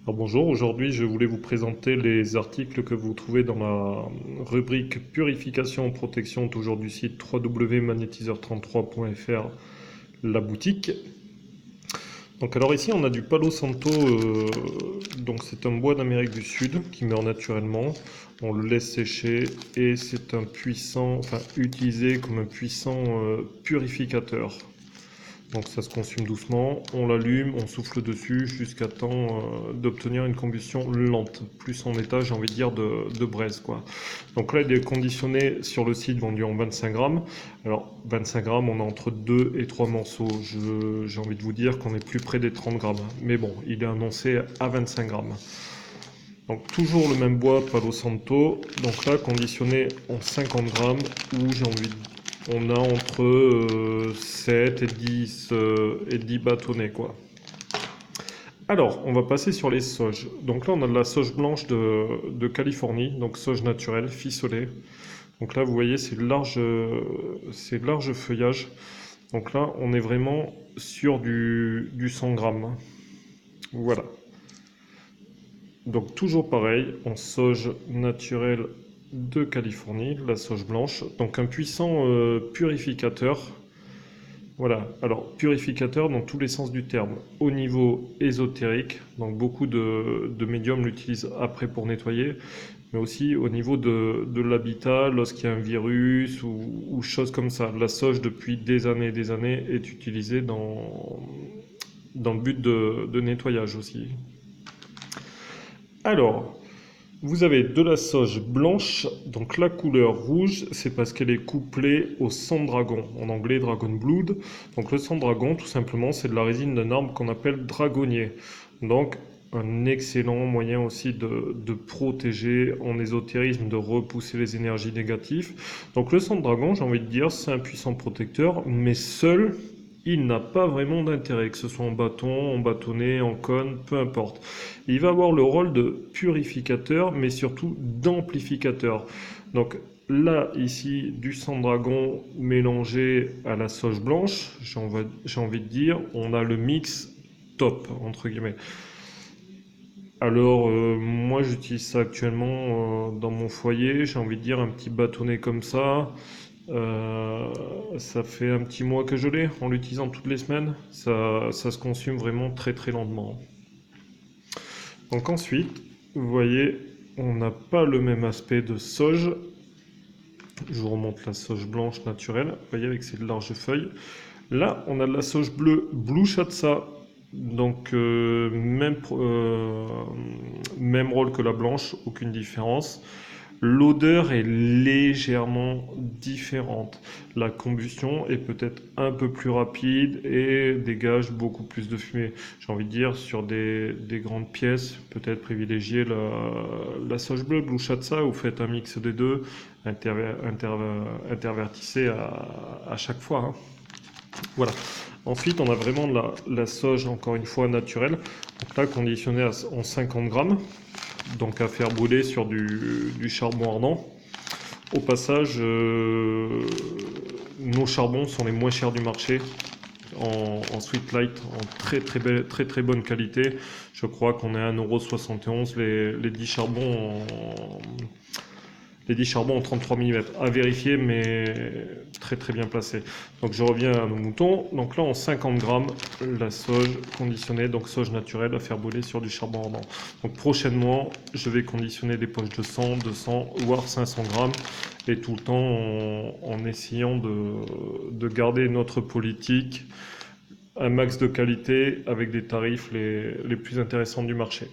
Alors bonjour, aujourd'hui je voulais vous présenter les articles que vous trouvez dans la rubrique Purification et protection, toujours du site www.magnétiseur33.fr, la boutique. Donc alors ici on a du Palo Santo, donc c'est un bois d'Amérique du Sud qui meurt naturellement, on le laisse sécher et c'est un puissant, enfin utilisé comme un puissant purificateur. Donc ça se consume doucement, on l'allume, on souffle dessus jusqu'à temps d'obtenir une combustion lente, plus en état, j'ai envie de dire, de braise, quoi. Donc là, il est conditionné sur le site, vendu en 25 grammes. Alors, 25 grammes, on a entre 2 et 3 morceaux. J'ai envie de vous dire qu'on est plus près des 30 grammes. Mais bon, il est annoncé à 25 grammes. Donc toujours le même bois Palo Santo. Donc là, conditionné en 50 grammes, où j'ai envie de on a entre 7 et 10 bâtonnets, quoi. Alors, on va passer sur les sauges. Donc là, on a de la sauge blanche de Californie, donc sauge naturelle, ficelée. Donc là, vous voyez, c'est large feuillage. Donc là, on est vraiment sur du 100 grammes. Voilà. Donc toujours pareil, en sauge naturelle de Californie, la sauge blanche. Donc un puissant purificateur. Voilà, alors purificateur dans tous les sens du terme. Au niveau ésotérique, donc beaucoup de médiums l'utilisent après pour nettoyer, mais aussi au niveau de l'habitat, lorsqu'il y a un virus ou choses comme ça. La sauge, depuis des années et des années, est utilisée dans le but de nettoyage aussi. Alors, vous avez de la sauge blanche, donc la couleur rouge, c'est parce qu'elle est couplée au sang de dragon, en anglais Dragon Blood. Donc le sang de dragon, tout simplement, c'est de la résine d'un arbre qu'on appelle dragonnier. Donc un excellent moyen aussi de protéger en ésotérisme, de repousser les énergies négatives. Donc le sang de dragon, j'ai envie de dire, c'est un puissant protecteur, mais seul, il n'a pas vraiment d'intérêt, que ce soit en bâton, en bâtonnet, en cône, peu importe. Il va avoir le rôle de purificateur, mais surtout d'amplificateur. Donc là, ici, du sang de dragon mélangé à la sauge blanche, j'ai envie de dire, on a le mix top, entre guillemets. Alors, moi, j'utilise ça actuellement dans mon foyer. J'ai envie de dire un petit bâtonnet comme ça. Euh, Ça fait un petit mois que je l'ai en l'utilisant toutes les semaines. Ça se consume vraiment très très lentement. Donc ensuite, vous voyez, on n'a pas le même aspect de sauge. Je vous remonte la sauge blanche naturelle, vous voyez, avec ses larges feuilles. Là, on a de la sauge bleue Blue Shatsa. Donc, même rôle que la blanche, aucune différence. L'odeur est légèrement différente. La combustion est peut-être un peu plus rapide et dégage beaucoup plus de fumée. J'ai envie de dire, sur des grandes pièces, peut-être privilégier la sauge bleue, Blue Shatsa, vous faites un mix des deux, intervertissez à chaque fois, hein. Voilà. Ensuite, on a vraiment la sauge, encore une fois, naturelle. Donc là, conditionnée en 50 grammes. Donc à faire brûler sur du charbon ardent. Au passage, nos charbons sont les moins chers du marché en Sweet Light, en très très bonne qualité. Je crois qu'on est à 1,71 € les 10 charbons les 10 charbons en 33 mm, à vérifier, mais très très bien placé. Donc je reviens à nos moutons. Donc là, en 50 grammes, la sauge conditionnée, donc sauge naturelle à faire brûler sur du charbon ardent. Donc prochainement, je vais conditionner des poches de 100, 200, voire 500 grammes, et tout le temps en essayant de garder notre politique, un max de qualité avec des tarifs les plus intéressants du marché.